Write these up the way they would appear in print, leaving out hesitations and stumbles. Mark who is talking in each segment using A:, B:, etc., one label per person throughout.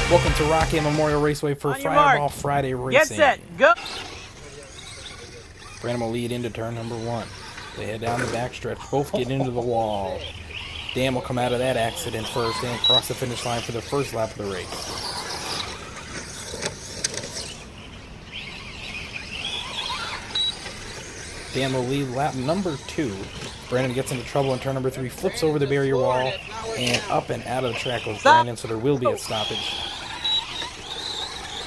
A: Welcome to Rocky Memorial Raceway for Fireball Friday Racing.
B: Get set, go!
A: Brandon will lead into turn number 1. They head down the backstretch, both get into the wall. Dan will come out of that accident first and cross the finish line for the first lap of the race. Dan will lead lap number 2. Brandon gets into trouble in turn number 3, flips over the barrier wall, and up and out of the track goes Brandon, so there will be a stoppage.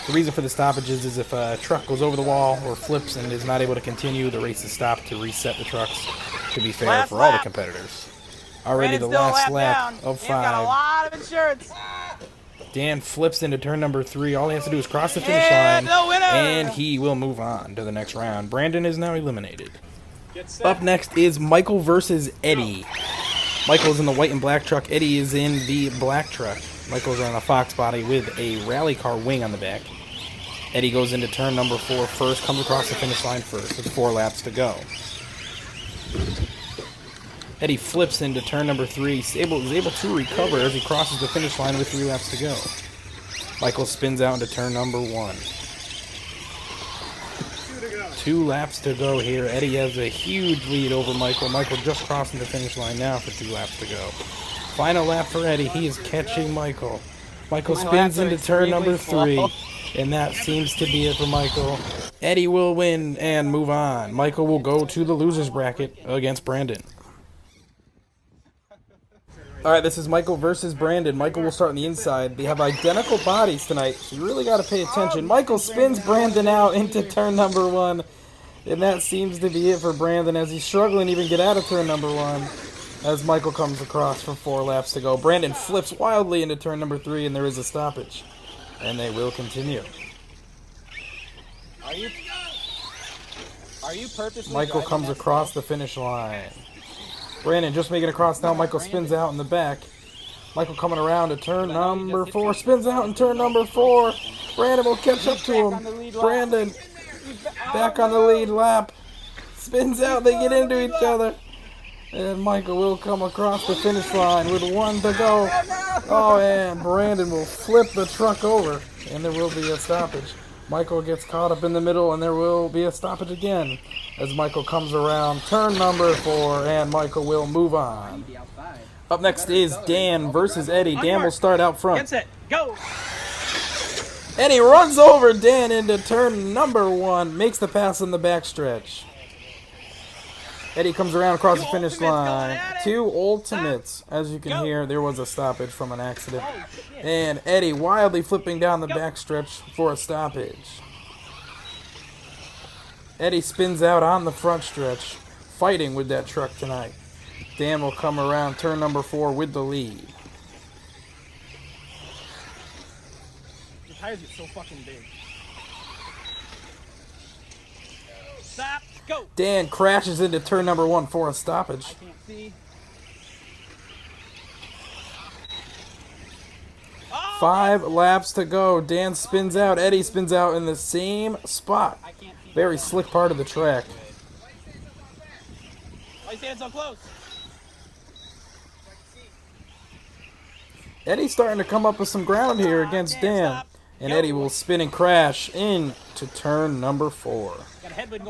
A: The reason for the stoppages is if a truck goes over the wall or flips and is not able to continue, the race is stopped to reset the trucks, to be fair for all the competitors. Already the last lap of 5.
B: Got a lot of insurance.
A: Dan flips into turn number 3. All he has to do is cross the finish line, and he will move on to the next round. Brandon is now eliminated. Up next is Michael versus Eddie. Michael's in the white and black truck. Eddie is in the black truck. Michael's on a Fox body with a rally car wing on the back. Eddie goes into turn number 4 first, comes across the finish line first with 4 laps to go. Eddie flips into turn number 3. Is able to recover as he crosses the finish line with 3 laps to go. Michael spins out into turn number 1. 2 laps to go here. Eddie has a huge lead over Michael. Michael just crossing the finish line now for 2 laps to go. Final lap for Eddie. He is catching Michael. Michael spins into turn number 3. And that seems to be it for Michael. Eddie will win and move on. Michael will go to the loser's bracket against Brandon. Alright, this is Michael versus Brandon. Michael will start on the inside. They have identical bodies tonight, so you really got to pay attention. Michael spins Brandon out into turn number 1. And that seems to be it for Brandon as he's struggling to even get out of turn number 1. As Michael comes across for 4 laps to go. Brandon flips wildly into turn number 3 and there is a stoppage. And they will continue.
B: Are you purposely
A: Michael comes across the finish line. Brandon just making it across now. Michael spins out in the back. Michael coming around to turn number 4. Spins out in turn number 4. Brandon will catch up to him. Brandon back on the lead lap. Spins out. They get into each other. And Michael will come across the finish line with 1 to go. Oh, and Brandon will flip the truck over. And there will be a stoppage. Michael gets caught up in the middle, and there will be a stoppage again as Michael comes around turn number 4, and Michael will move on. Up next is Dan versus Eddie. Dan will start out front.
B: Get set, go!
A: Eddie runs over Dan into turn number 1, makes the pass in the backstretch. Eddie comes around across the finish line. 2 ultimates. As you can hear, there was a stoppage from an accident. And Eddie wildly flipping down the backstretch for a stoppage. Eddie spins out on the front stretch, fighting with that truck tonight. Dan will come around turn number 4 with the lead.
B: Your tires get so fucking big. Stop, go!
A: Dan crashes into turn number 1 for a stoppage.
B: I can't see.
A: 5 laps to go. Dan spins out. Eddie spins out in the same spot. Very slick part of the track.
B: Why are you standing so close?
A: Eddie's starting to come up with some ground here against Dan. And Eddie will spin and crash into turn number 4.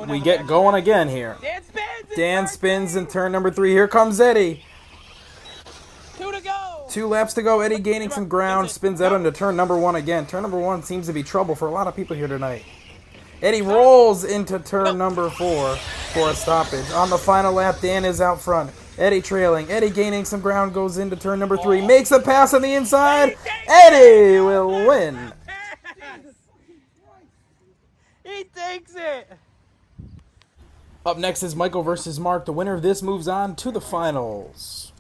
A: We get going again here. Dan spins in turn number 3. Here comes Eddie.
B: 2 to go.
A: 2 laps to go. Eddie gaining some ground. Spins out into turn number 1 again. Turn number 1 seems to be trouble for a lot of people here tonight. Eddie rolls into turn number 4 for a stoppage. On the final lap, Dan is out front. Eddie trailing. Eddie gaining some ground. Goes into turn number 3. Makes a pass on the inside. Eddie will win.
B: He takes it.
A: Up next is Michael versus Mark. The winner of this moves on to the finals.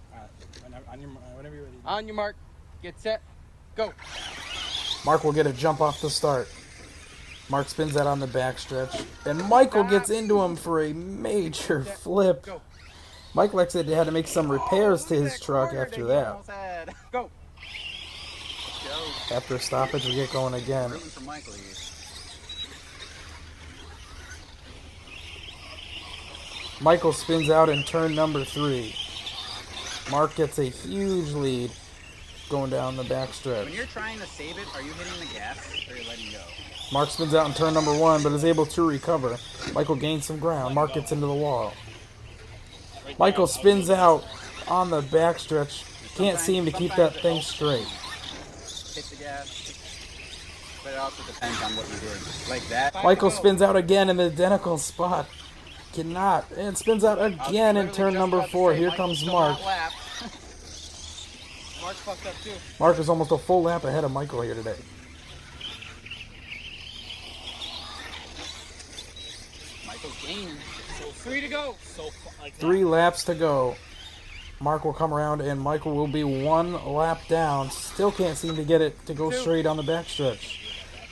B: Whenever you're ready. On your mark, get set, go.
A: Mark will get a jump off the start. Mark spins that on the backstretch. And Michael gets into him for a major flip. Michael actually had to make some repairs to his truck after that.
B: Go.
A: After a stoppage, we get going again. Michael spins out in turn number 3. Mark gets a huge lead. going down the backstretch.
C: When you're trying to save it, are you hitting the gas or are you letting go?
A: Mark spins out in turn number 1, but is able to recover. Michael gains some ground. Mark gets into the wall. Michael spins out on the backstretch. Can't seem to keep that thing straight.
C: Hit the gas. But it also depends on what you did. Like that.
A: Michael spins out again in the identical spot. Cannot. And spins out again in turn number 4. Here comes Mark.
B: Mark fucked up too.
A: Mark is almost a full lap ahead of Michael here today.
C: Michael's gaining.
B: So 3 to go. So like
A: 3 laps to go. Mark will come around and Michael will be 1 lap down. Still can't seem to get it to go straight on the backstretch.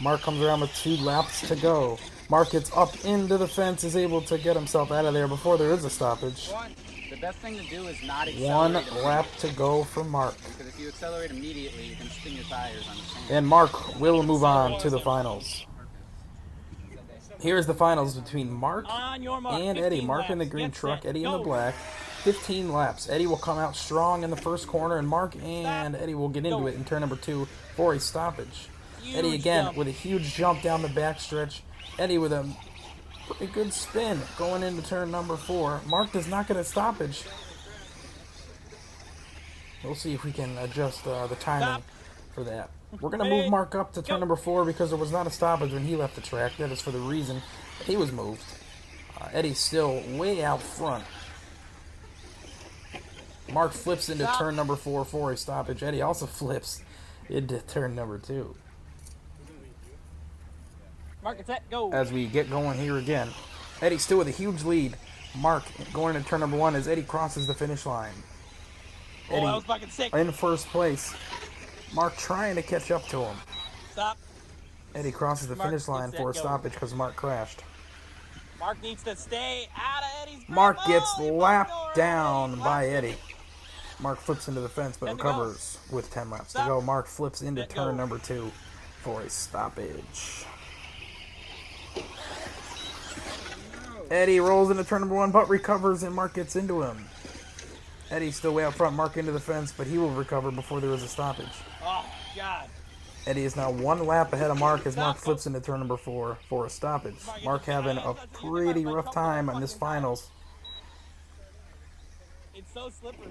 A: Mark comes around with 2 laps to go. Mark gets up into the fence, is able to get himself out of there before there is a stoppage.
C: The best thing to do is not accelerate.
A: 1 lap to go for Mark.
C: Because if you accelerate immediately, you can spin your tires on the sand.
A: And Mark will move on to the finals. Here's the finals between Mark and Eddie. Mark in the green truck, Eddie in the black. 15 laps. Eddie will come out strong in the first corner, and Mark and Eddie will get into it in turn number 2 for a stoppage. Eddie again with a huge jump down the backstretch. Eddie with a pretty good spin going into turn number 4. Mark does not get a stoppage. We'll see if we can adjust the timing for that. We're going to move Mark up to turn number 4 because there was not a stoppage when he left the track. That is for the reason he was moved. Eddie's still way out front. Mark flips into turn number 4 for a stoppage. Eddie also flips into turn number 2.
B: Mark, it's set, go.
A: As we get going here again. Eddie still with a huge lead. Mark going into turn number 1 as Eddie crosses the finish line. Eddie
B: that was fucking sick.
A: in first place. Mark trying to catch up to him.
B: Stop.
A: Eddie crosses the
B: Mark
A: finish line
B: gets
A: for a
B: that go.
A: stoppage because Mark crashed.
B: Mark needs to stay out of Eddie's grip.
A: Mark gets
B: Oh, he
A: lapped
B: fucked over
A: down
B: Eddie.
A: by Eddie. Mark flips into the fence but
B: 10 to go.
A: recovers with 10 laps to
B: Stop.
A: go. Mark flips into
B: Let
A: turn
B: go.
A: number 2 for a stoppage. Eddie rolls into turn number 1 but recovers and Mark gets into him. Eddie's still way out front. Mark into the fence, but he will recover before there is a stoppage.
B: Oh, God.
A: Eddie is now 1 lap ahead of Mark as Mark flips into turn number 4 for a stoppage. Mark having a pretty rough time on this finals.
B: It's so slippery.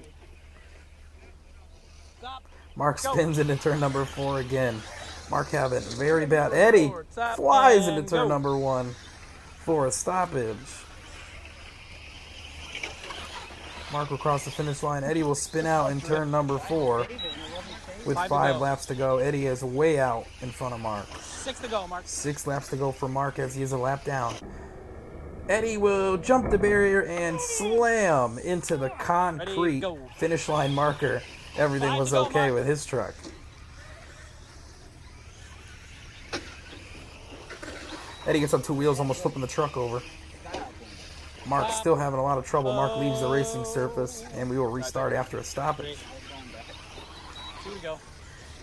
B: Stop.
A: Mark spins into turn number 4 again. Mark having very bad. Eddie flies into turn number 1 for a stoppage. Mark will cross the finish line. Eddie will spin out in turn number 4 with 5 laps to go. Eddie is way out in front of Mark.
B: 6 to go, Mark.
A: 6 laps to go for Mark as he is a lap down. Eddie will jump the barrier and slam into the concrete finish line marker. Everything was okay with his truck. Eddie gets on 2 wheels, almost flipping the truck over. Mark's still having a lot of trouble. Mark leaves the racing surface, and we will restart after a stoppage.
B: 2 to go.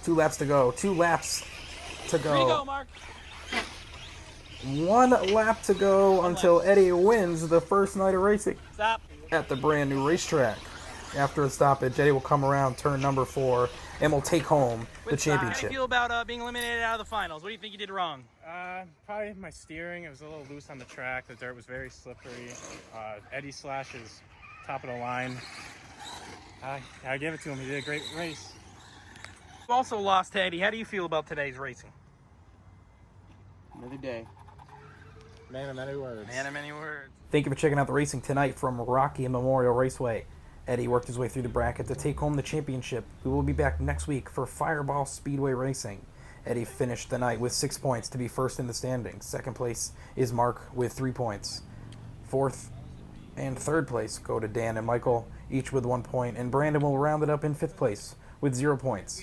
A: 2 laps to go. 2 laps to
B: 3 to go,
A: go.
B: Mark.
A: 1 lap to go until Eddie wins the first night of racing
B: Stop.
A: at the brand new racetrack. After a stoppage, Eddie will come around turn number 4 and will take home the
B: How do you
A: championship.
B: feel about being eliminated out of the finals? What do you think you did wrong?
D: Probably my steering. It was a little loose on the track. The dirt was very slippery. Eddie Slash is top of the line. I gave it to him. He did a great race.
B: You also lost to Eddie. How do you feel about today's racing?
C: Another day.
D: Man of many words.
B: Man of many words.
A: Thank you for checking out the racing tonight from Rocky Memorial Raceway. Eddie worked his way through the bracket to take home the championship. We will be back next week for Fireball Speedway Racing. Eddie finished the night with 6 points to be first in the standings. Second place is Mark with 3 points. Fourth and third place go to Dan and Michael, each with 1 point, and Brandon will round it up in 5th place with 0 points.